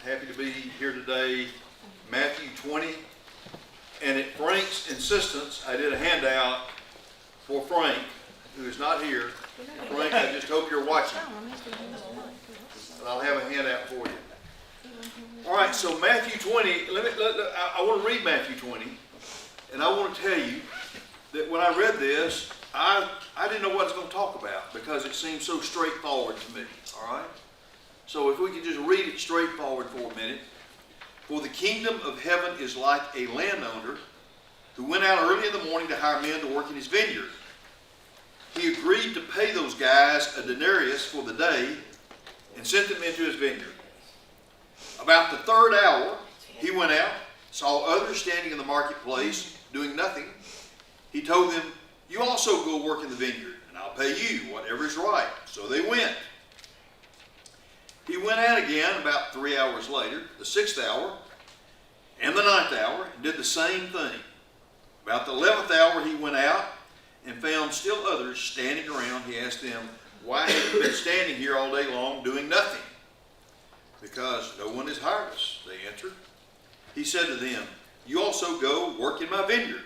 happy to be here today. Matthew 20. And at Frank's insistence, I did a handout for Frank, who is not here. Frank, I just hope you're watching. And I'll have a handout for you. All right, so Matthew 20, I want to read Matthew 20. And I want to tell you that when I read this, I didn't know what I was going to talk about because it seemed so straightforward to me. All right? So if we could just read it straightforward for a minute. For the kingdom of heaven is like a landowner who went out early in the morning to hire men to work in his vineyard. He agreed to pay those guys a denarius for the day and sent them into his vineyard. About the third hour, he went out, saw others standing in the marketplace doing nothing. He told them, "You also go work in the vineyard, and I'll pay you whatever is right." So they went. He went out again about 3 hours later, the 6th hour, and the 9th hour, and did the same thing. About the 11th hour, he went out and found still others standing around. He asked them, "Why have you been standing here all day long doing nothing?" "Because no one has hired us," they answered. He said to them, "You also go work in my vineyard."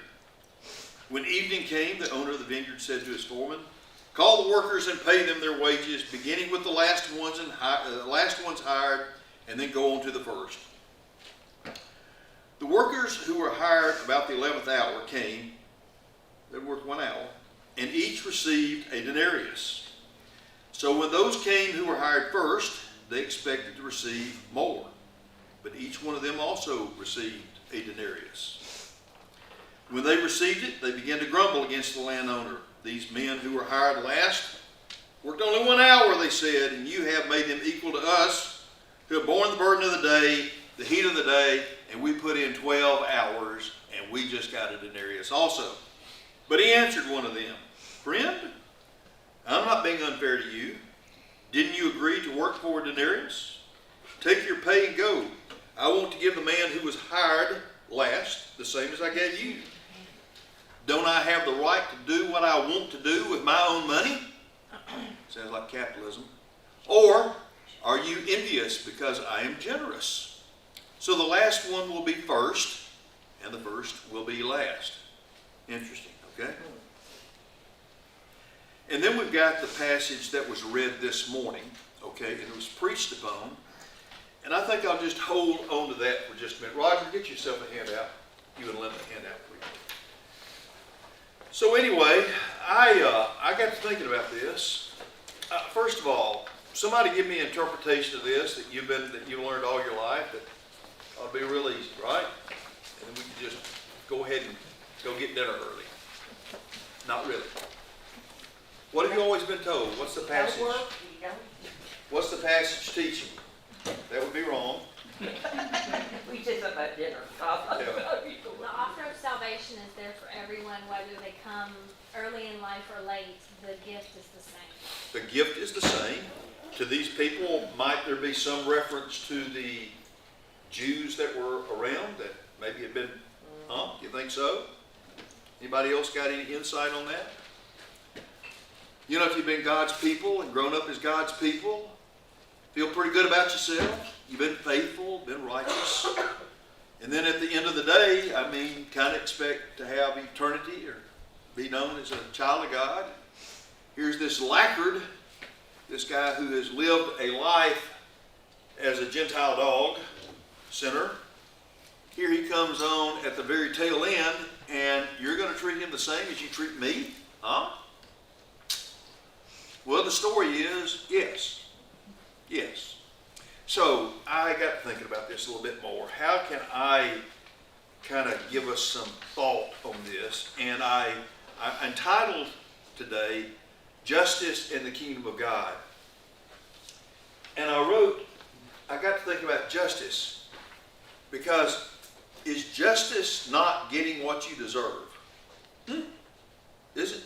When evening came, the owner of the vineyard said to his foreman, "Call the workers and pay them their wages, beginning with the last ones hired, and then go on to the first." The workers who were hired about the 11th hour came. They worked 1 hour, and each received a denarius. So when those came who were hired first, they expected to receive more, but each one of them also received a denarius. When they received it, they began to grumble against the landowner. "These men who were hired last worked only 1 hour," they said, "and you have made them equal to us, who have borne the burden of the day, the heat of the day, and we put in 12 hours, and we just got a denarius also." But he answered one of them, "Friend, I'm not being unfair to you. Didn't you agree to work for a denarius? Take your pay and go. I want to give the man who was hired last the same as I gave you. Don't I have the right to do what I want to do with my own money?" Sounds like capitalism. "Or are you envious because I am generous? So the last one will be first, and the first will be last." Interesting, okay? And then we've got the passage that was read this morning, okay, and it was preached upon. And I think I'll just hold on to that for just a minute. Roger, get yourself a handout. You and Linda a handout, please. So anyway, I got to thinking about this. First of all, somebody give me an interpretation of this that you've learned all your life. That ought to be real easy, right? And then we can just go ahead and go get dinner early. Not really. What have you always been told? What's the passage? What's the passage teaching? That would be wrong. We did something about dinner. The offer of salvation is there for everyone, whether they come early in life or late. The gift is the same. The gift is the same. To these people, might there be some reference to the Jews that were around that maybe had been, You think so? Anybody else got any insight on that? You know, if you've been God's people and grown up as God's people, feel pretty good about yourself. You've been faithful, been righteous. And then at the end of the day, kind of expect to have eternity or be known as a child of God. Here's this lacquered, this guy who has lived a life as a Gentile dog, sinner. Here he comes on at the very tail end, and you're going to treat him the same as you treat me? Huh? Well, the story is, yes. Yes. So I got thinking about this a little bit more. How can I kind of give us some thought on this? And I entitled today, "Justice in the Kingdom of God." And I got to think about justice, because is justice not getting what you deserve? Isn't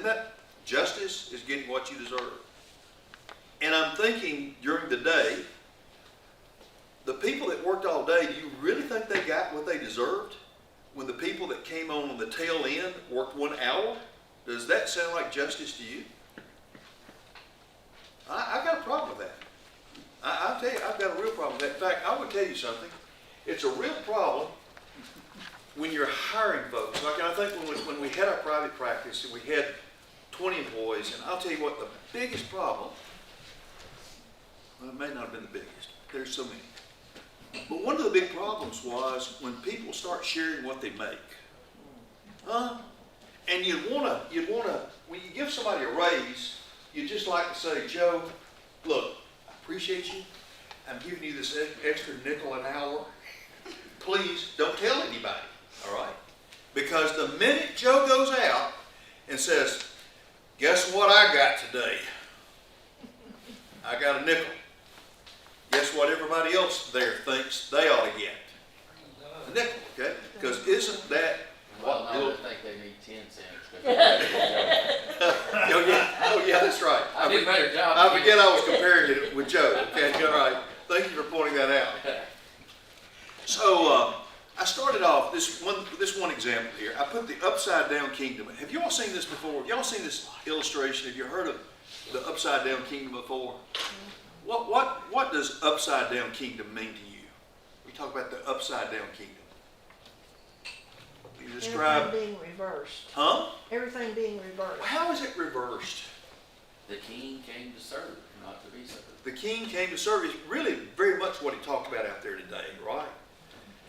that justice is getting what you deserve? And I'm thinking during the day, the people that worked all day, do you really think they got what they deserved? When the people that came on the tail end worked 1 hour? Does that sound like justice to you? I got a problem with that. I'll tell you, I've got a real problem with that. In fact, I would tell you something. It's a real problem when you're hiring folks. Like I think when we had our private practice and we had 20 employees, and I'll tell you what, the biggest problem, well, it may not have been the biggest. There's so many. But one of the big problems was when people start sharing what they make. Huh? And you'd wanna, when you give somebody a raise, you'd just like to say, Joe, look, I appreciate you. I'm giving you this extra nickel an hour. Please don't tell anybody, all right? Because the minute Joe goes out and says, guess what I got today? I got a nickel. Guess what everybody else there thinks they ought to get? A nickel, okay? Because isn't that Well, what no, little... I think they need 10 cents. Oh, yeah, that's right. I do a better job. I forget I was comparing it with Joe, okay? All right. Thank you for pointing that out. So, I started off this one example here. I put the upside down kingdom. Have you all seen this before? Have y'all seen this illustration? Have you heard of the upside down kingdom before? What does upside down kingdom mean to you? We talk about the upside down kingdom. You describe, Everything being reversed. huh? Everything being reversed. How is it reversed? The king came to serve, not to be served. The king came to serve is really very much what he talked about out there today, right?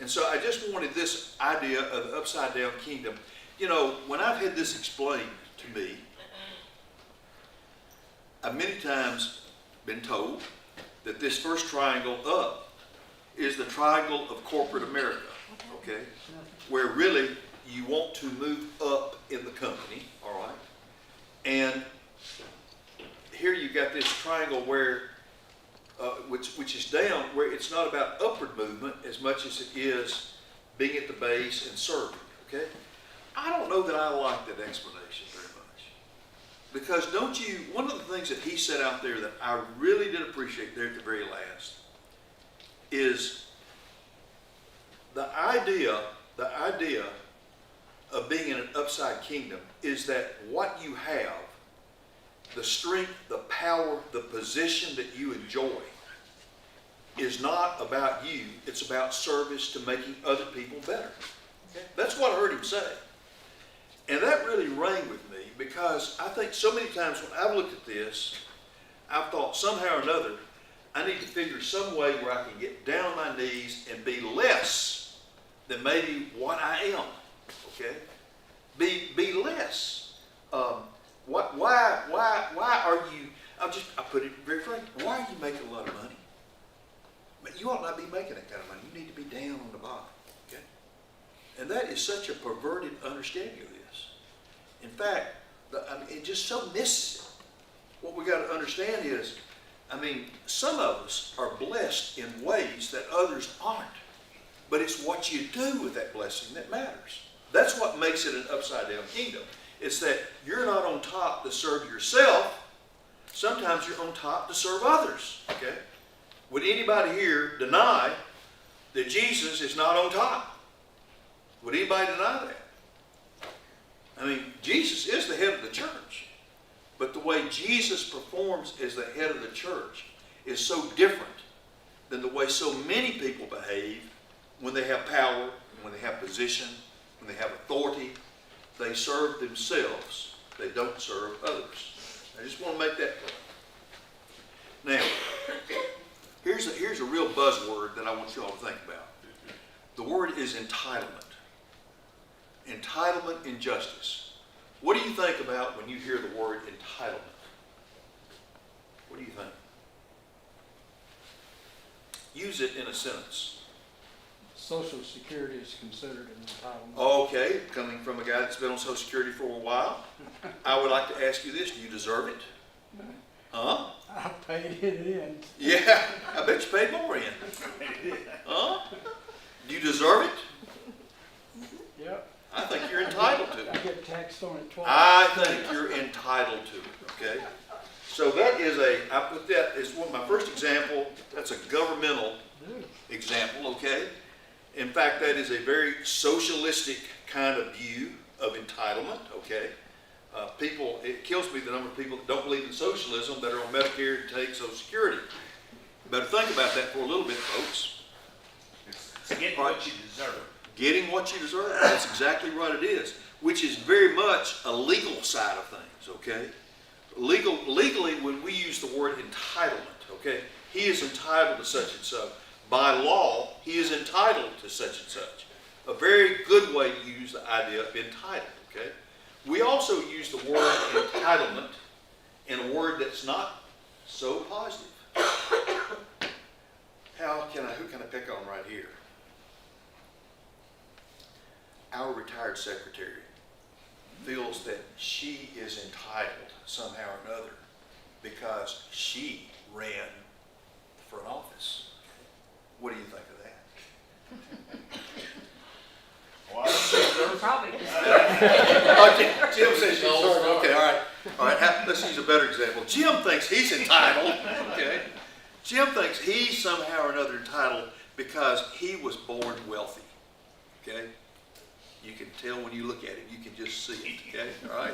And so I just wanted this idea of the upside down kingdom. You know, when I've had this explained to me, I've many times been told that this first triangle up is the triangle of corporate America, okay? Where really you want to move up in the company, all right? And here you've got this triangle where, which is down, where it's not about upward movement as much as it is being at the base and serving, okay? I don't know that I like that explanation very much. Because don't you, one of the things that he said out there that I really did appreciate there at the very last is the idea of being in an upside kingdom is that what you have, the strength, the power, the position that you enjoy is not about you, it's about service to making other people better. Okay? That's what I heard him say. And that really rang with me because I think so many times when I've looked at this, I've thought somehow or another, I need to figure some way where I can get down on my knees and be less than maybe what I am. Okay? Be less. Why are you, I put it very frankly, why are you making a lot of money? But you ought not be making that kind of money. You need to be down on the bottom. Okay? And that is such a perverted understanding of this. In fact, it just so misses it. What we got to understand is, some of us are blessed in ways that others aren't. But it's what you do with that blessing that matters. That's what makes it an upside down kingdom. It's that you're not on top to serve yourself. Sometimes you're on top to serve others. Okay? Would anybody here deny that Jesus is not on top? Would anybody deny that? Jesus is the head of the church. But the way Jesus performs as the head of the church is so different than the way so many people behave when they have power, when they have position, when they have authority. They serve themselves. They don't serve others. I just want to make that point. Now, here's a real buzzword that I want you all to think about. The word is entitlement. Entitlement and justice. What do you think about when you hear the word entitlement? What do you think? Use it in a sentence. Social Security is considered an entitlement. Okay, coming from a guy that's been on Social Security for a while, I would like to ask you this. Do you deserve it? Huh? I paid it in. Yeah, I bet you paid more in. Huh? Do you deserve it? Yep. I think you're entitled to I it. get taxed on it twice. I think you're entitled to it, okay? So that is I put that as my first example. That's a governmental example, okay? In fact, that is a very socialistic kind of view of entitlement, okay? It kills me the number of people that don't believe in socialism that are on Medicare and take Social Security. Better think about that for a little bit, folks. It's getting what you deserve. Getting what you deserve, that's exactly what it is, which is very much a legal side of things, okay? Legally, when we use the word entitlement, okay, he is entitled to such and such. By law, he is entitled to such and such. A very good way to use the idea of entitled, okay? We also use the word entitlement in a word that's not so positive. Who can I pick on right here? Our retired secretary feels that she is entitled somehow or another because she ran for an office. What do you think of that? Well, she deserves Probably. Okay, Jim says she's okay, all right. All right, let's use a better example. Jim thinks he's entitled, okay? Jim thinks he's somehow or another entitled because he was born wealthy, okay? You can tell when you look at him, you can just see it, okay, all right?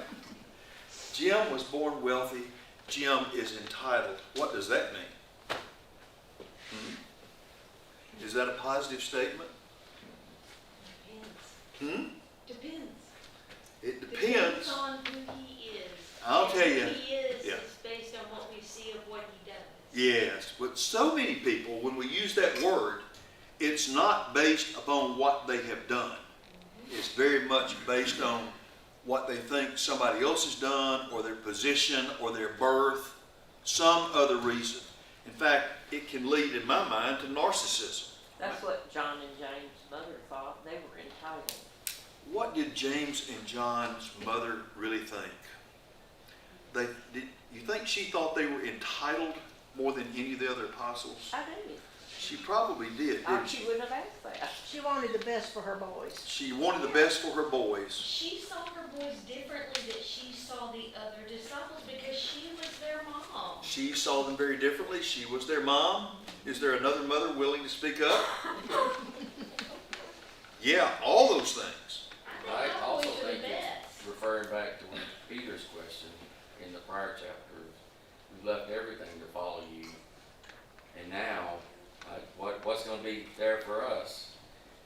Jim was born wealthy. Jim is entitled. What does that mean? Is that a positive statement? Depends. It Depends depends. on who he is. I'll tell you. Who he is Yeah. is based on what we see of what he does. Yes, but so many people, when we use that word, it's not based upon what they have done. It's very much based on what they think somebody else has done, or their position, or their birth, some other reason. In fact, it can lead, in my mind, to narcissism. That's what John and James' mother thought. They were entitled. What did James and John's mother really think? You think she thought they were entitled more than any of the other apostles? I do. She probably did, Or didn't she she? wouldn't have asked that. She wanted the best for her boys. She wanted the best for her boys. She saw her boys differently than she saw the other disciples because she was their mom. She saw them very differently. She was their mom. Is there another mother willing to speak up? Yeah, all those things. I I think our also boys are the think it's best. referring back to Peter's question in the prior chapter. We've left everything to follow you. And now, what's going to be there for us?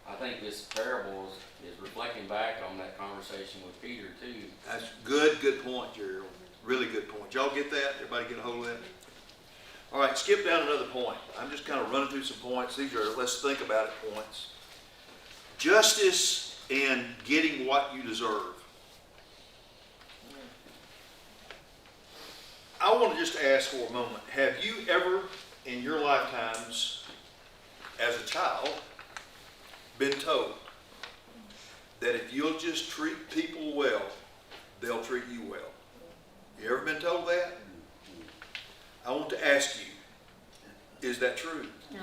I think this parable is reflecting back on that conversation with Peter too. That's good point, Gerald. Really good point. Y'all get that? Everybody get a hold of that? All right, skip down another point. I'm just kind of running through some points. These are let's think about it points. Justice and getting what you deserve. I want to just ask for a moment. Have you ever in your lifetimes as a child been told that if you'll just treat people well, they'll treat you well? You ever been told that? I want to ask you, is that true? No.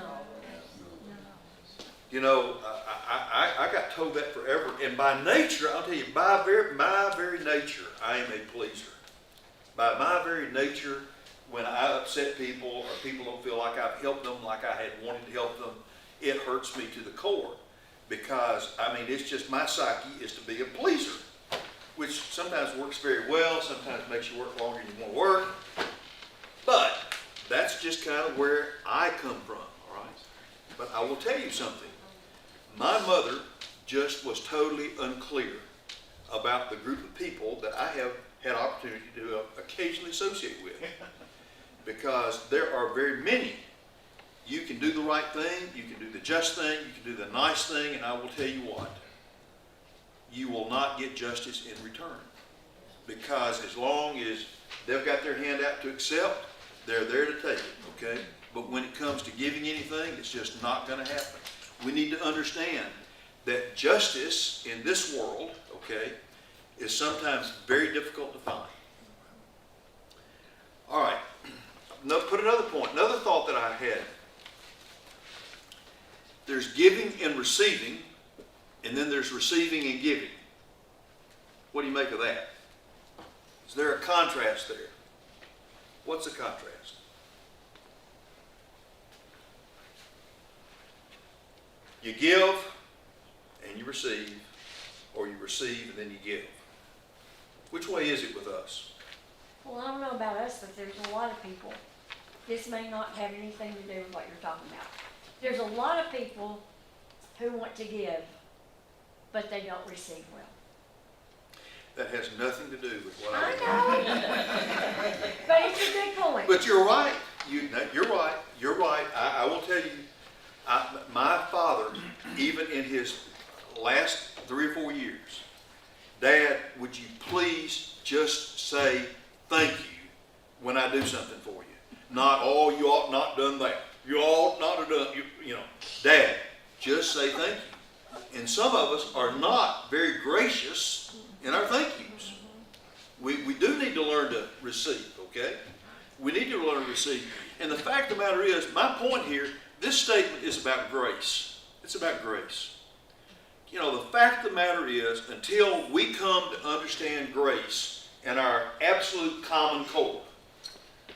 You know, I got told that forever, and by nature, I'll tell you, by my very nature, I am a pleaser. By my very nature, when I upset people or people don't feel like I've helped them like I had wanted to help them, it hurts me to the core. Because, I mean, it's just my psyche is to be a pleaser, which sometimes works very well, sometimes makes you work longer than you want to work. But that's just kind of where I come from, all right? But I will tell you something. My mother just was totally unclear about the group of people that I have had opportunity to occasionally associate with. Because there are very many. You can do the right thing, you can do the just thing, you can do the nice thing, and I will tell you what, you will not get justice in return. Because as long as they've got their hand out to accept, they're there to take it, okay? But when it comes to giving anything, it's just not going to happen. We need to understand that justice in this world, okay, is sometimes very difficult to find. All right, now put another point, another thought that I had. There's giving and receiving, and then there's receiving and giving. What do you make of that? Is there a contrast there? What's the contrast? You give and you receive, or you receive and then you give. Which way is it with us? Well, I don't know about us, but there's a lot of people this may not have anything to do with what you're talking about. There's a lot of people who want to give, but they don't receive well. That has nothing to do with what I I. know, but it's a good point. But you're right. You're right. You're right. I will tell you, my father, even in his last 3 or 4 years, Dad, would you please just say thank you when I do something for you? Not, oh, you ought not done that. You ought not have done, you know. Dad, just say thank you. And some of us are not very gracious in our thank yous. We do need to learn to receive, okay? We need to learn to receive. And the fact of the matter is, my point here, this statement is about grace. It's about grace. You know, the fact of the matter is, until we come to understand grace and our absolute common core,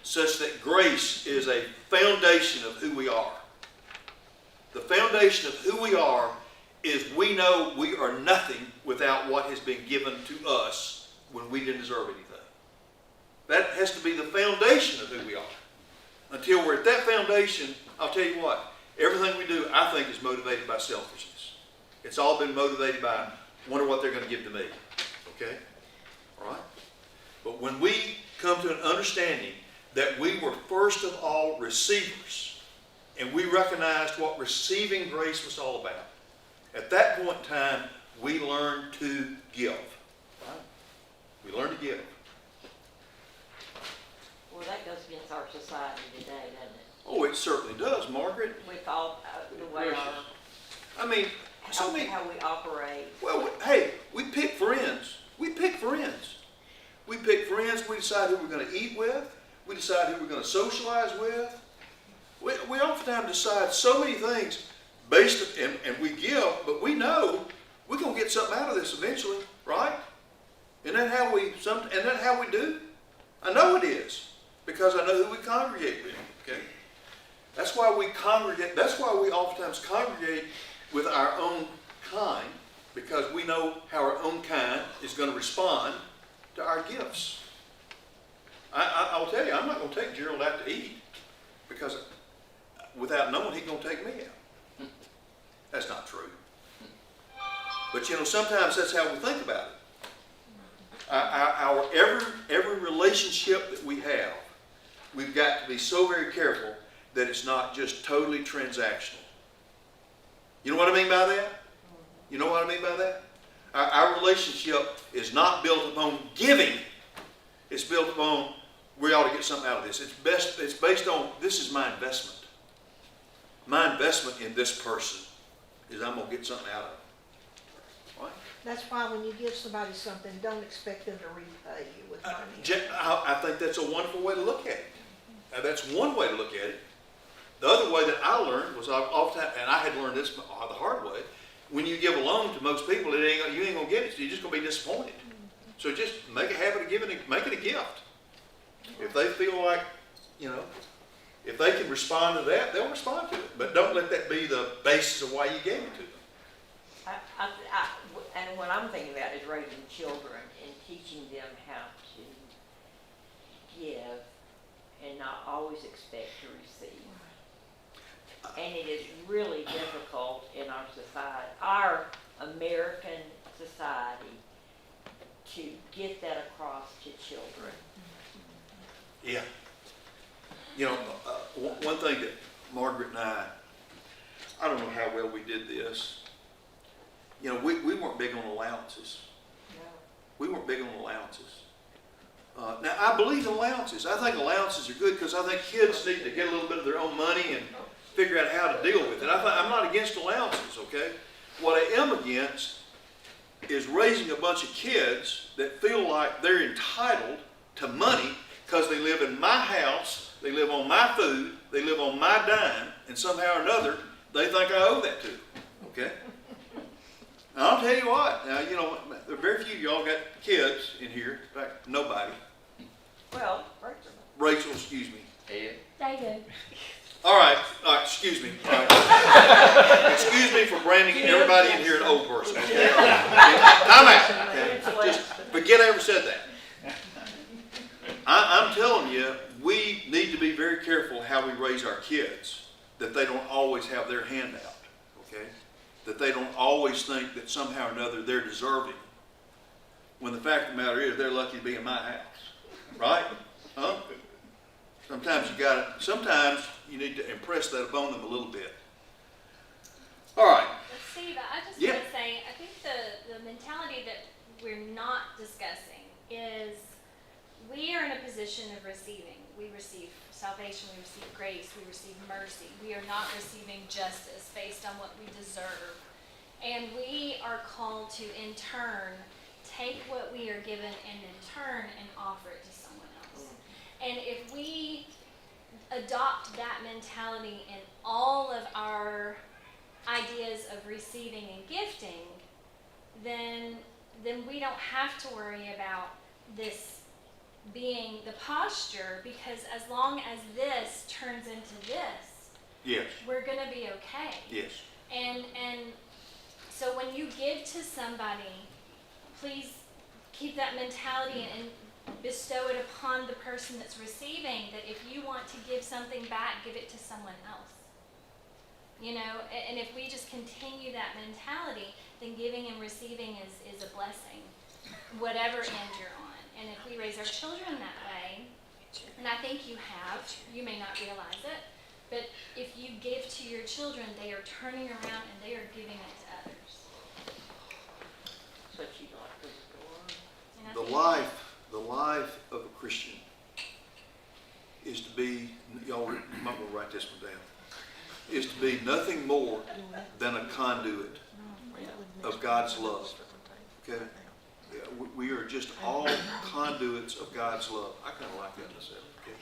such that grace is a foundation of who we are. The foundation of who we are is we know we are nothing without what has been given to us when we didn't deserve anything. That has to be the foundation of who we are. Until we're at that foundation, I'll tell you what, everything we do, I think, is motivated by selfishness. It's all been motivated by, wonder what they're going to give to me. Okay? All right? But when we come to an understanding that we were first of all receivers, and we recognized what receiving grace was all about, at that point in time, we learn to give. Right? We learn to give. Well, that goes against our society today, doesn't it? Oh, it certainly does, Margaret. With all, the way our, I mean, so how many. how we operate. Well, hey, we pick friends. We pick friends. We pick friends. We decide who we're going to eat with. We decide who we're going to socialize with. We oftentimes decide so many things based, and we give, but we know we're going to get something out of this eventually, right? Isn't that how we do? I know it is, because I know who we congregate with, okay? That's why we congregate, that's why we oftentimes congregate with our own kind, because we know how our own kind is going to respond to our gifts. I'll tell you, I'm not going to take Gerald out to eat, because without knowing he's going to take me out. That's not true. But you know, sometimes that's how we think about it. Our every relationship that we have, we've got to be so very careful that it's not just totally transactional. You know what I mean by that? You know what I mean by that? Our relationship is not built upon giving. It's built upon, we ought to get something out of this. It's based on, this is my investment. My investment in this person is I'm going to get something out of it. Right? That's why when you give somebody something, don't expect them to repay you with money. I think that's a wonderful way to look at it. Now, that's one way to look at it. The other way that I learned was oftentimes, and I had learned this the hard way, when you give a loan to most people, you ain't going to get it, so you're just going to be disappointed. So just make a habit of giving it, make it a gift. If they feel like, you know, if they can respond to that, they'll respond to it. But don't let that be the basis of why you gave it to them. And what I'm thinking about is raising children and teaching them how to give and not always expect to receive. And it is really difficult in our society, our American society, to get that across to children. Yeah. You know, one thing that Margaret and I don't know how well we did this. You know, we weren't big on allowances. No. We weren't big on allowances. Now, I believe in allowances. I think allowances are good because I think kids need to get a little bit of their own money and figure out how to deal with it. I'm not against allowances, okay? What I am against is raising a bunch of kids that feel like they're entitled to money because they live in my house, they live on my food, they live on my dime, and somehow or another, they think I owe that to them, okay? Now, I'll tell you what, now, you know, there are very few of y'all got kids in here, in fact, nobody. Well, Rachel. Rachel, excuse me. Ed? They do. All right, excuse me. All right. Excuse me for branding everybody in here an old person, okay? Time out, okay? Just forget I ever said that. I'm telling you, we need to be very careful how we raise our kids, that they don't always have their hand out, okay? That they don't always think that somehow or another they're deserving, when the fact of the matter is they're lucky to be in my house, right? Huh? Sometimes you need to impress that upon them a little bit. All right. But Steve, I just Yeah. want to say, I think the mentality that we're not discussing is we are in a position of receiving. We receive salvation, we receive grace, we receive mercy. We are not receiving justice based on what we deserve. And we are called to, in turn, take what we are given and in turn and offer it to someone else. And if we adopt that mentality in all of our ideas of receiving and gifting, then we don't have to worry about this being the posture, because as long as this turns into this, Yes, we're gonna be okay. yes. And so when you give to somebody, please keep that mentality and bestow it upon the person that's receiving, that if you want to give something back, give it to someone else. You know, and if we just continue that mentality, then giving and receiving is a blessing, whatever end you're on. And if we raise our children that way, and I think you have, you may not realize it, but if you give to your children, they are turning around and they are giving it to others. So you'd like to go on? And I The think life of a Christian is to be, y'all might want to write this one down, is to be nothing more than a conduit of God's love. Okay? Yeah, we are just all conduits of God's love. I kind of like that myself. Okay?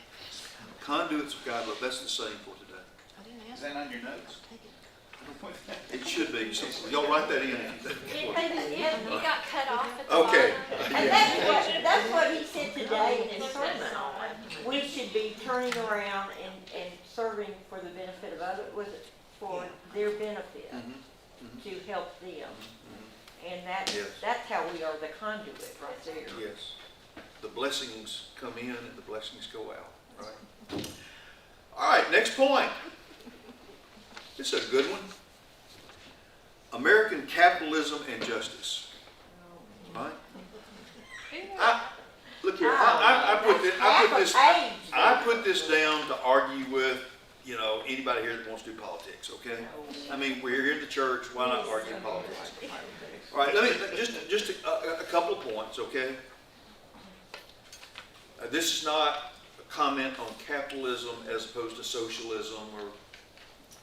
Conduits of God's love. That's the saying for today. Is that on your notes? It should be. So y'all write that in. it got cut off at the Okay. bottom. And that's what he said today in his sermon on it. We should be turning around and serving for the benefit of others, for their benefit, to help them. And Yes. that's how we are the conduit right there. Yes. The blessings come in and the blessings go out. Right? All right, next point. This is a good one. American capitalism and justice. Right? Look here, I put this down to argue with, anybody here that wants to do politics, okay? I mean, we're here in the church, why not argue politics? All right, let me, just a couple of points, okay? This is not a comment on capitalism as opposed to socialism or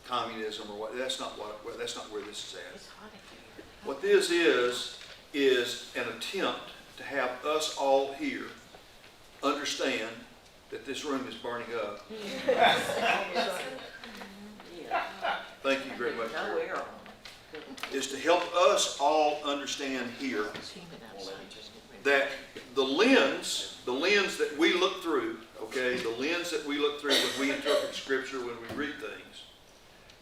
communism or what, that's not where this is at. What this is an attempt to have us all here understand that this room is burning up. Thank you very much. No, we're on. Is to help us all understand here that the lens that we look through, okay, the lens that we look through when we interpret Scripture, when we read things,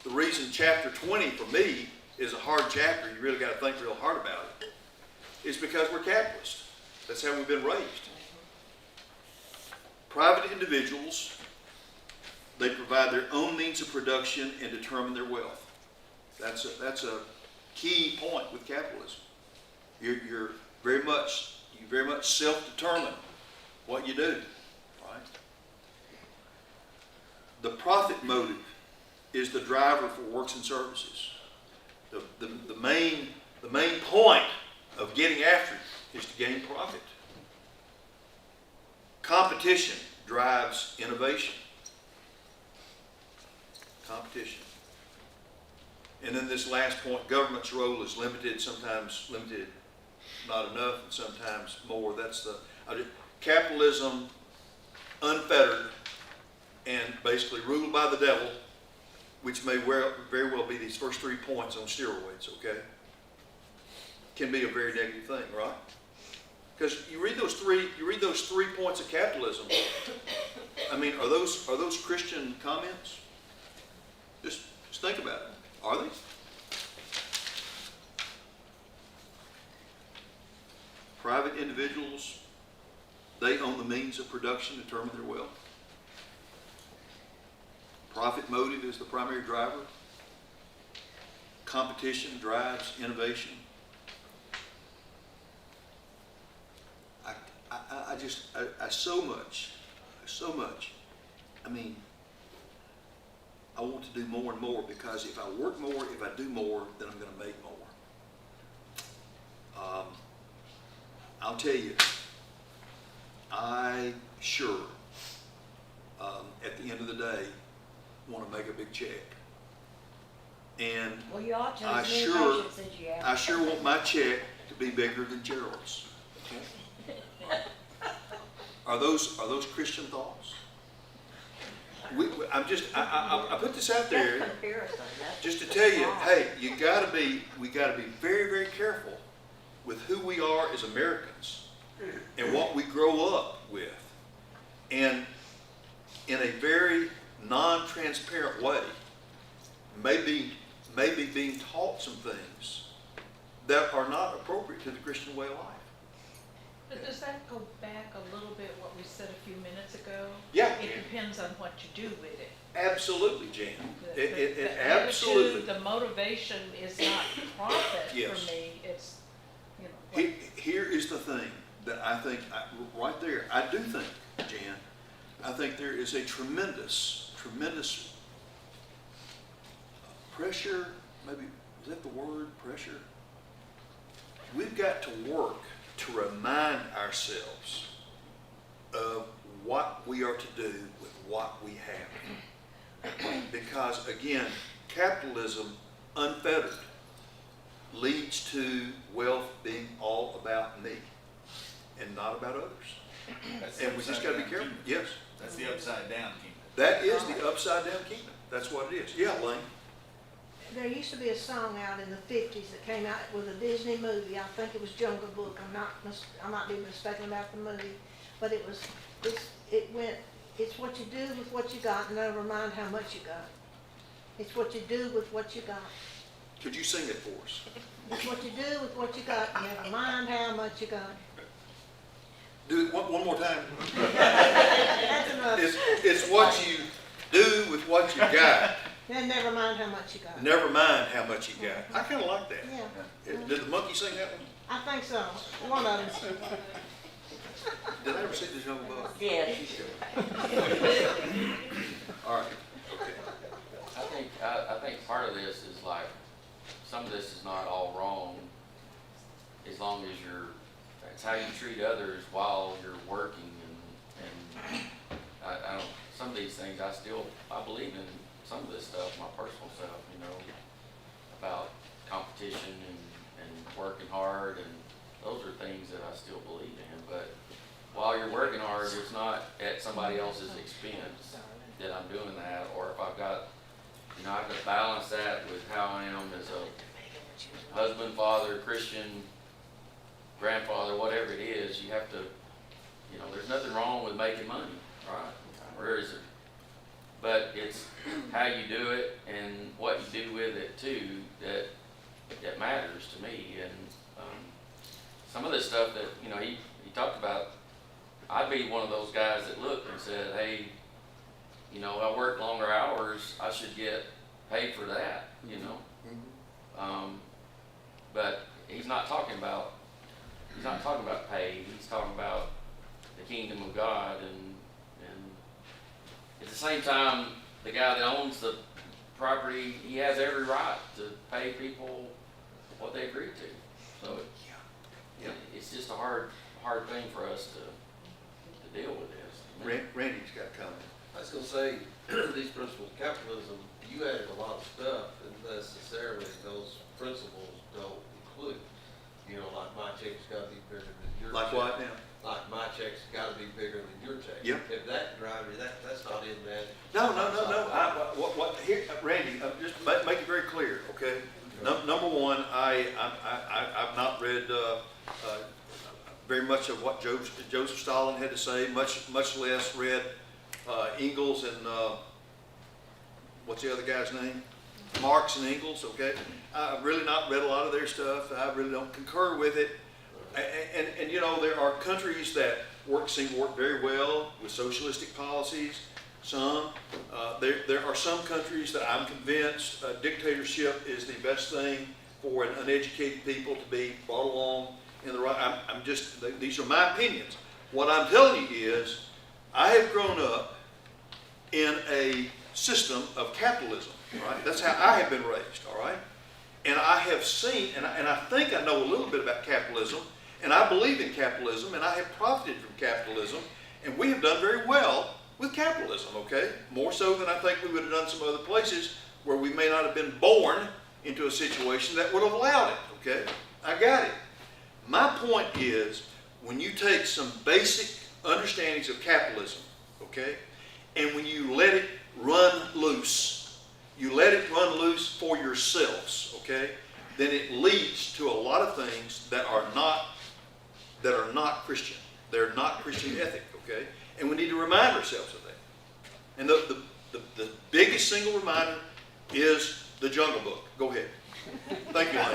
the reason chapter 20 for me is a hard chapter, you really got to think real hard about it, is because we're capitalists. That's how we've been raised. Private individuals, they provide their own means of production and determine their wealth. That's a key point with capitalism. You very much self-determine what you do, right? The profit motive is the driver for works and services. The main point of getting after it is to gain profit. Competition drives innovation. Competition. And then this last point, government's role is limited, sometimes limited, not enough, and sometimes more. That's capitalism, unfettered, and basically ruled by the devil, which may very well be these first 3 points on steroids, okay? Can be a very negative thing, right? Because you read those three points of capitalism. I mean, are those Christian comments? Just think about it. Are they? Private individuals, they own the means of production, determine their wealth. Profit motive is the primary driver. Competition drives innovation. I so much, I mean, I want to do more and more, because if I work more, if I do more, then I'm gonna make more. I'll tell you, I sure, at the end of the day, wanna make a big check. And Well, you ought to, I as many sure- patients as you have. I sure want my check to be bigger than Gerald's. Are those Christian thoughts? I put this out That's there comparison, that's. just to tell you, hey, we gotta be very, very careful with who we are as Americans and what we grow up with. And in a very non-transparent way, maybe being taught some things that are not appropriate to the Christian way of life. But does that go back a little bit what we said a few minutes ago? Yeah, It depends on what you do with it. absolutely, Jan. The- It the absolutely. attitude, the motivation is not profit Yes. for me, it's, you know. Here is the thing that I think, right there, I do think, Jan, I think there is a tremendous pressure, maybe, is that the word, pressure? We've got to work to remind ourselves of what we are to do with what we have. Because again, capitalism unfettered leads to wealth being all about me and not about others. That's the And we just upside gotta be down careful. kingdom. Yes, That's the upside down kingdom. that is the upside down kingdom. That's what it is. Yeah, Lane. There used to be a song out in the 50s that came out with a Disney movie. I think it was Jungle Book. I might be mistaken about the movie, but it went, it's what you do with what you got, and never mind how much you got. It's what you do with what you got. Could you sing it for us? It's what you do with what you got, and never mind how much you got. Do it one more time. That's enough. It's what you do with what you got. Then never mind how much you got. Never mind how much you got. I kind of like that. Yeah, Did the monkey sing that one? I think so. One of them. Did I ever see the Jungle Book? Yes. All right, okay. I think part of this is like, some of this is not all wrong, as long as that's how you treat others while you're working, and I don't, some of these things, I believe in some of this stuff, my personal stuff, you know, about competition and working hard, and those are things that I still believe in, but while you're working hard, it's not at somebody else's expense that I'm doing that, or if I've got, you know, I've got to balance that with how I am as a husband, father, Christian, grandfather, whatever it is. You have to, you know, there's nothing wrong with making money, right? Where is it? But it's how you do it and what you do with it too that matters to me. And some of this stuff that, you know, he talked about, I'd be one of those guys that looked and said, hey, you know, I work longer hours, I should get paid for that, you know. But he's not talking about pay. He's talking about the kingdom of God, and at the same time, the guy that owns the property, he has every right to pay people what they agreed to. So it's just a hard thing for us to deal with this. Randy's got a comment. I was gonna say, these principles of capitalism, you added a lot of stuff, and necessarily those principles don't include. You know, like my check's gotta be bigger than your check. Like what now? Like my check's gotta be bigger than your check. Yep. If that drives you, that's not in that. No. Here, Randy, just make it very clear, okay? Number one, I've not read very much of what Joseph Stalin had to say, much less read Engels and what's the other guy's name? Marx and Engels, okay? I've really not read a lot of their stuff. I really don't concur with it. And you know, there are countries that seem to work very well with socialistic policies. some. There are some countries that I'm convinced dictatorship is the best thing for an uneducated people to be brought along in the right. These are my opinions. What I'm telling you is, I have grown up in a system of capitalism, right? That's how I have been raised, all right? And I have seen, and I think I know a little bit about capitalism, and I believe in capitalism, and I have profited from capitalism, and we have done very well with capitalism, okay? More so than I think we would have done some other places where we may not have been born into a situation that would have allowed it, okay? I got it. My point is, when you take some basic understandings of capitalism, okay, and when you let it run loose, you let it run loose for yourselves, okay, then it leads to a lot of things that are not Christian. They're not Christian ethic, okay? And we need to remind ourselves of that. And the biggest single reminder is the Jungle Book. Go ahead. Thank you, Lane.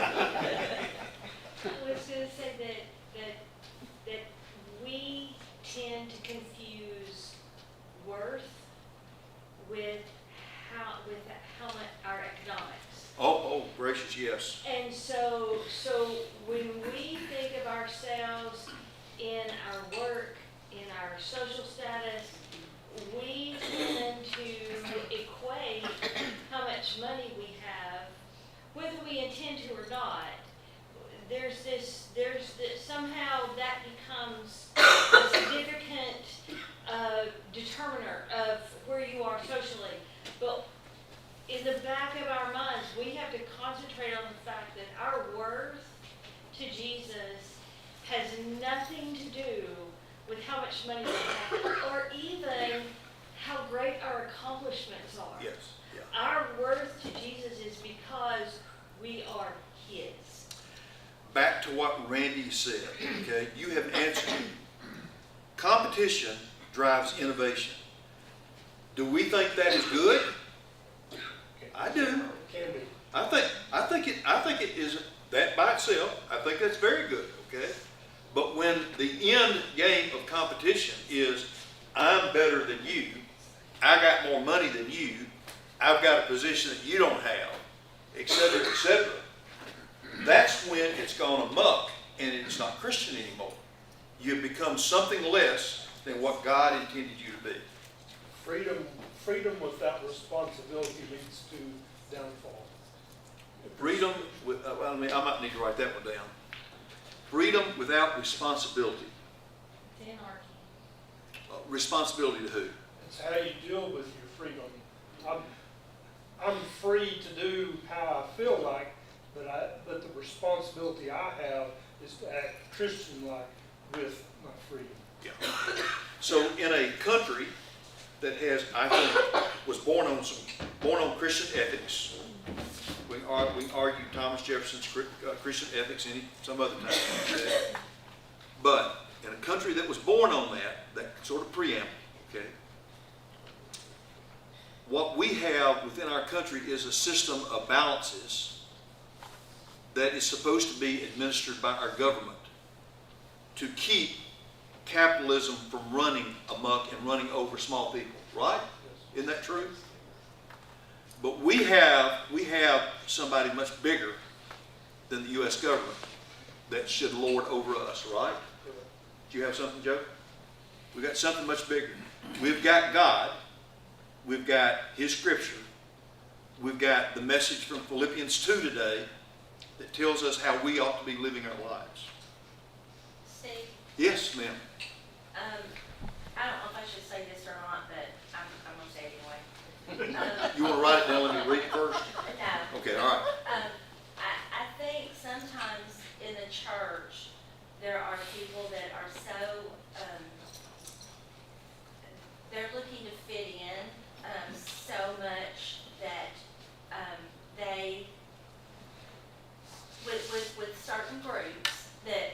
I was gonna say that we tend to confuse worth with how much our economics. Oh, gracious, yes. And so when we think of ourselves in our work, in our social status, we tend to equate how much money we have, whether we intend to or not. There's this, somehow that becomes a significant determiner of where you are socially. But in the back of our minds, we have to concentrate on the fact that our worth to Jesus has nothing to do with how much money we have, or even how great our accomplishments are. Yes, yeah. Our worth to Jesus is because we are His. Back to what Randy said, okay? You have answered me. Competition drives innovation. Do we think that is good? I do. Can be. I think it isn't that by itself. I think that's very good, okay? But when the end game of competition is, I'm better than you, I got more money than you, I've got a position that you don't have, et cetera, that's when it's gone amok and it's not Christian anymore. You become something less than what God intended you to be. Freedom without responsibility leads to downfall. Freedom, I might need to write that one down. Freedom without responsibility. It's anarchy. Responsibility to who? It's how you deal with your freedom. I'm free to do how I feel like, but the responsibility I have is to act Christian-like with my freedom. Yeah. So in a country that has, I think, was born on Christian ethics, we can argue Thomas Jefferson's Christian ethics some other time. Okay? But in a country that was born on that sort of preamble, okay, what we have within our country is a system of balances that is supposed to be administered by our government to keep capitalism from running amok and running over small people, right? Isn't that true? But we have somebody much bigger than the U.S. government that should lord over us, right? Do you have something, Joe? We've got something much bigger. We've got God. We've got His Scripture. We've got the message from Philippians 2 today that tells us how we ought to be living our lives. Steve, Yes, ma'am. I don't know if I should say this or not, but I'm gonna say it anyway. You want to write it down? Let me read it first. No. Okay, all right. I think sometimes in the church, there are people that are so, they're looking to fit in so much that they, with certain groups, that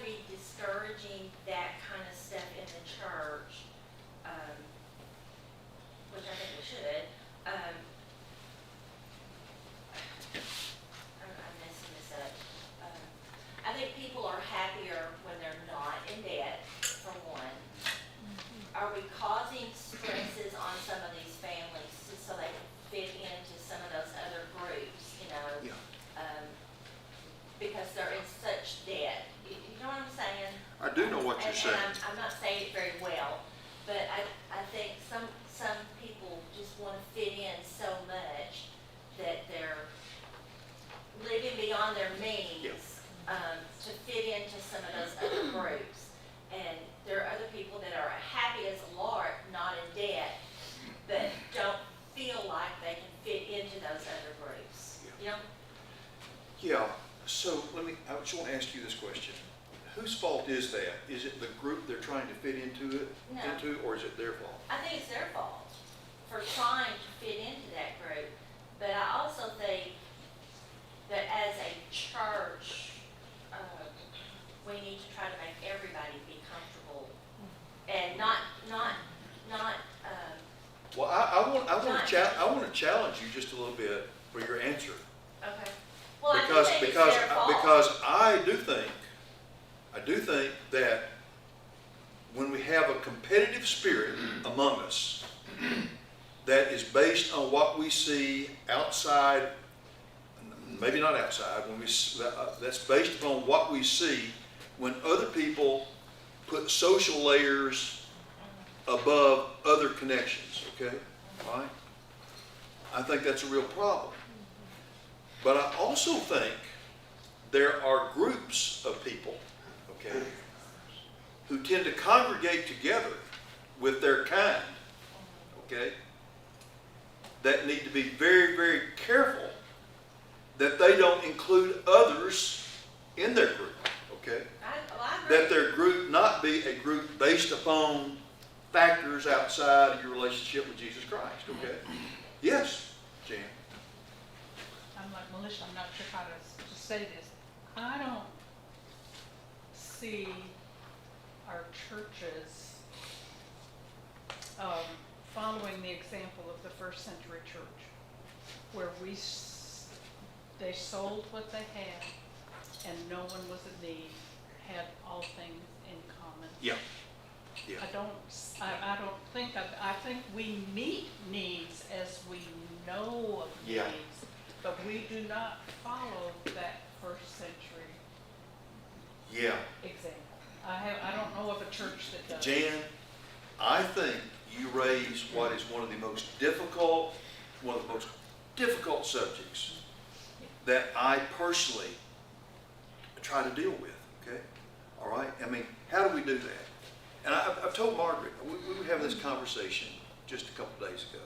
be discouraging that kind of stuff in the church, which I think we should. I'm messing this up. I think people are happier when they're not in debt, for one. Are we causing stresses on some of these families so they can fit into some of those other groups, you know? Yeah. Because they're in such debt. You know what I'm saying? I do know what you're And saying. I'm not saying it very well, but I think some people just want to fit in so much that they're living beyond their means, to fit into some of those other groups. And there are other people that are happy as a lark, not in debt, but don't feel like they can fit into those other groups. You know? Yeah, so I just want to ask you this question. Whose fault is that? Is it the group they're trying to fit into, No. or is it their fault? I think it's their fault for trying to fit into that group. But I also think that as a church, we need to try to make everybody be comfortable and not. Well, I want to challenge you just a little bit for your answer. Okay. Well, I do Because, think it's because, their fault. because I do think that when we have a competitive spirit among us that is based on what we see outside, maybe not outside, that's based upon what we see when other people put social layers above other connections, okay? All right? I think that's a real problem. But I also think there are groups of people, okay, who tend to congregate together with their kind, okay, that need to be very, very careful that they don't include others in their group, okay? I agree. That their group not be a group based upon factors outside of your relationship with Jesus Christ, okay? Yes, Jan. I'm like Melissa, I'm not sure how to say this. I don't see our churches following the example of the first century church, where they sold what they had and no one was in need, had all things in common. Yeah. Yeah. I don't think, I think we meet needs as we know of Yeah. needs, but we do not follow that first century Yeah. example. I don't know of a church that does. Jan, I think you raise what is one of the most difficult subjects that I personally try to deal with, okay? All right? I mean, how do we do that? And I've told Margaret, we were having this conversation just a couple days ago.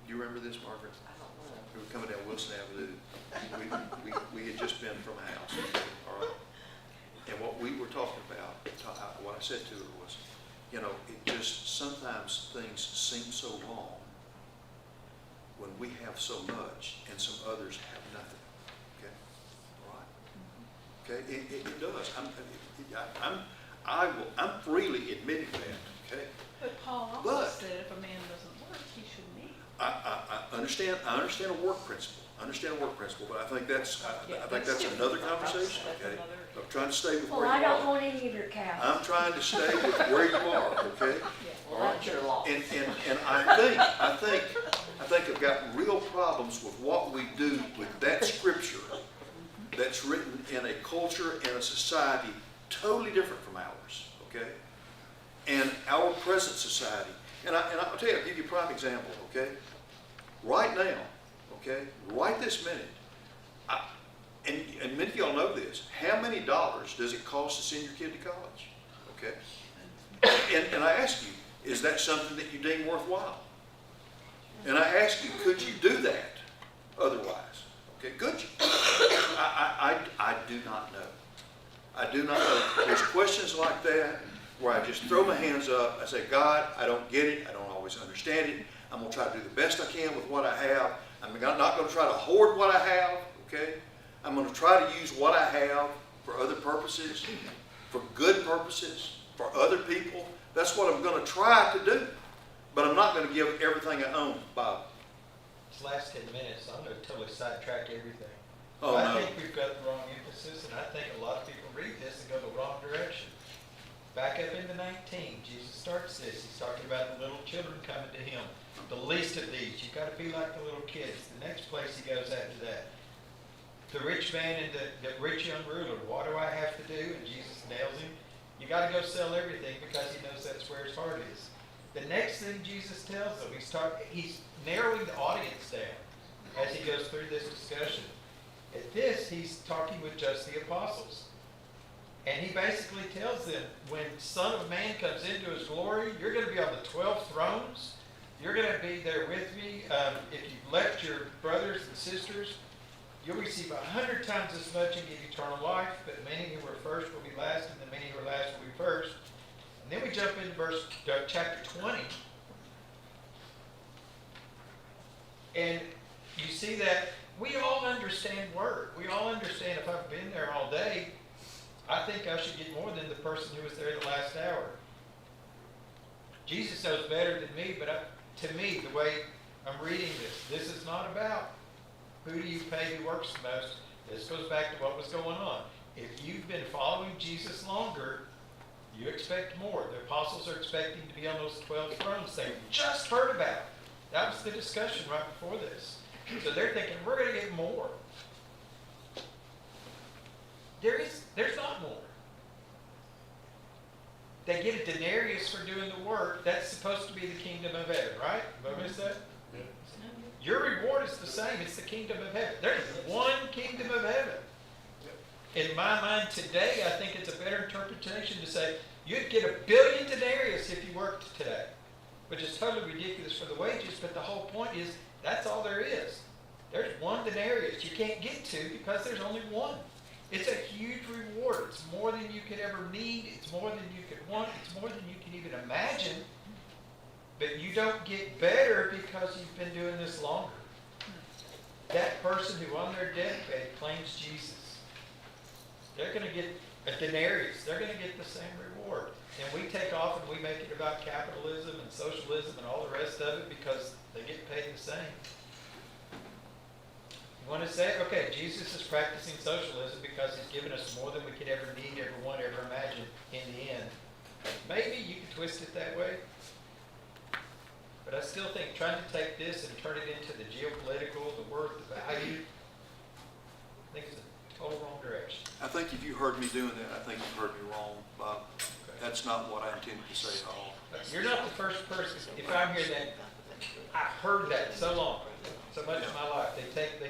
Do you remember this, Margaret? I don't know. We were coming down Wilson Avenue. We had just been from a house, all right? And what we were talking about, what I said to her was, you know, it just, sometimes things seem so wrong when we have so much and some others have nothing, okay? All right? Okay, it does. I'm freely admitting that, okay? But Paul also But- said if a man doesn't work, he should eat. I understand a work principle. I understand a work principle, but I think that's different. another conversation, That's okay? another- I'm trying to stay with Well, where I you don't are. want any of your cows. I'm trying to stay with where you are, okay? Well, that's your loss. And I think I've got real problems with what we do with that scripture that's written in a culture and a society totally different from ours, okay? And our present society. And I'll tell you, I'll give you a prime example, okay? Right now, okay, right this minute, and many of y'all know this, how many dollars does it cost to send your kid to college, okay? And I ask you, is that something that you deem worthwhile? And I ask you, could you do that otherwise? Okay, could you? I do not know. I do not know. There's questions like that where I just throw my hands up. I say, God, I don't get it. I don't always understand it. I'm going to try to do the best I can with what I have. I'm not going to try to hoard what I have, okay? I'm going to try to use what I have for other purposes, for good purposes, for other people. That's what I'm gonna try to do. But I'm not gonna give everything I own, Bob. This last 10 minutes, I'm gonna totally sidetrack everything. Oh, I no. think we've got the wrong emphasis, and I think a lot of people read this and go the wrong direction. Back up into 19, Jesus starts this. He's talking about the little children coming to him. The least of these. You've got to be like the little kids. The next place he goes after that. The rich man and the rich young ruler. What do I have to do? And Jesus nails him. You got to go sell everything because he knows that's where his heart is. The next thing Jesus tells them, he's narrowing the audience down as he goes through this discussion. At this, he's talking with just the apostles. And he basically tells them, when Son of Man comes into his glory, you're going to be on the 12 thrones. You're going to be there with me. If you've left your brothers and sisters, you'll receive 100 times as much and get eternal life. But many who were first will be last, and the many who are last will be first. And then we jump into chapter 20. And you see that we all understand word. We all understand if I've been there all day, I think I should get more than the person who was there the last hour. Jesus knows better than me, but to me, the way I'm reading this is not about who do you pay who works the most. This goes back to what was going on. If you've been following Jesus longer, you expect more. The apostles are expecting to be on those 12 thrones they just heard about. That was the discussion right before this. So they're thinking, we're going to get more. There's not more. They get a denarius for doing the work. That's supposed to be the kingdom of heaven, right? Have I missed that? Yeah. Your reward is the same. It's the kingdom of heaven. There's one kingdom of heaven. In my mind today, I think it's a better interpretation to say you'd get 1 billion denarius if you worked today, which is totally ridiculous for the wages, but the whole point is that's all there is. There's one denarius you can't get to because there's only one. It's a huge reward. It's more than you could ever need. It's more than you could want. It's more than you can even imagine. But you don't get better because you've been doing this longer. That person who on their deathbed claims Jesus, they're going to get a denarius. They're going to get the same reward. And we take off and we make it about capitalism and socialism and all the rest of it because they get paid the same. You want to say, okay, Jesus is practicing socialism because he's given us more than we could ever need, ever want, ever imagine in the end. Maybe you can twist it that way. But I still think trying to take this and turn it into the geopolitical, the worth, the value, I think it's a total wrong direction. I think if you heard me doing that, I think you heard me wrong, Bob. That's not what I intended to say at all. You're not the first person, if I'm here, that I've heard that so long, so much of my life. They take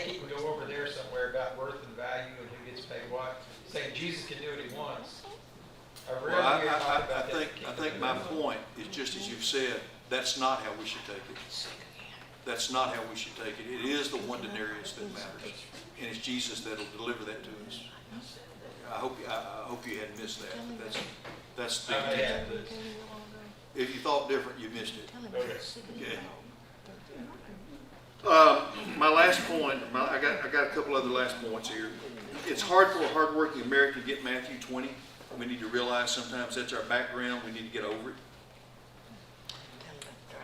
it and go over there somewhere about worth and value and who gets paid what, saying Jesus can do what he wants. Well, I think my point is just as you've said, that's not how we should take it. That's not how we should take it. It is the one denarius that matters. And it's Jesus that'll deliver that to us. I hope you hadn't missed that. That's the intent. If you thought different, you missed it. Okay. My last point, I got a couple other last points here. It's hard for a hardworking American to get Matthew 20. We need to realize sometimes that's our background. We need to get over it.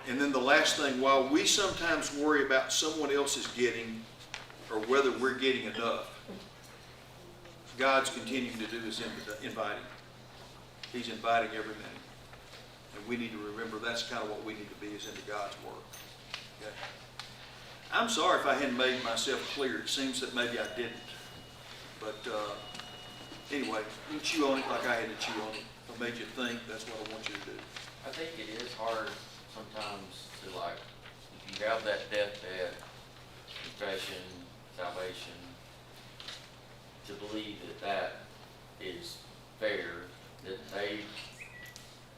And then the last thing, while we sometimes worry about someone else's getting or whether we're getting enough, God's continuing to do His inviting. He's inviting every minute. And we need to remember that's kind of what we need to be, is into God's work. Okay? I'm sorry if I hadn't made myself clear. It seems that maybe I didn't. But anyway, you chew on it like I had to chew on it. If I made you think, that's what I want you to do. I think it is hard sometimes to, like, if you have that deathbed, confession, salvation, to believe that that is fair, that they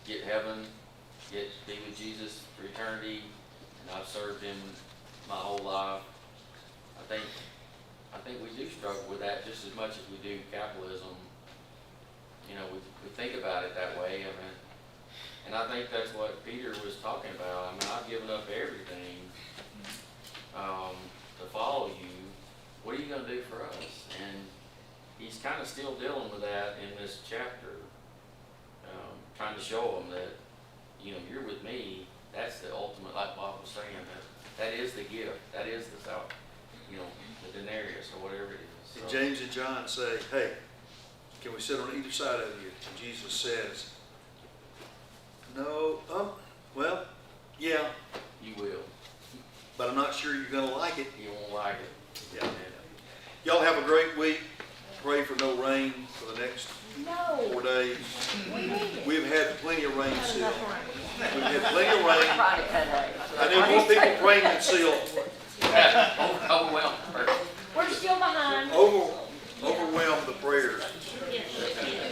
get heaven, get to be with Jesus for eternity, and I've served Him my whole life. I think we do struggle with that just as much as we do capitalism. You know, we think about it that way. I mean, and I think that's what Peter was talking about. I mean, I've given up everything to follow you. What are you going to do for us? And he's kind of still dealing with that in this chapter, trying to show them that, you know, you're with me, that's the ultimate, like Bob was saying, that is the gift, that is the you know, the denarius or whatever it is. And So- James and John say, hey, can we sit on either side of you? And Jesus says, no, well, yeah, You will, but I'm not sure you're gonna like it. you won't like it. Yeah. Y'all have a great week. Pray for no rain for the next No, 4 days. we need it. We've had plenty of rain Not still. enough rain. We've had plenty of rain. Try to cut out. I need more people praying than still. Overwhelmed. We're still behind. Overwhelm the prayers. Yes, yes.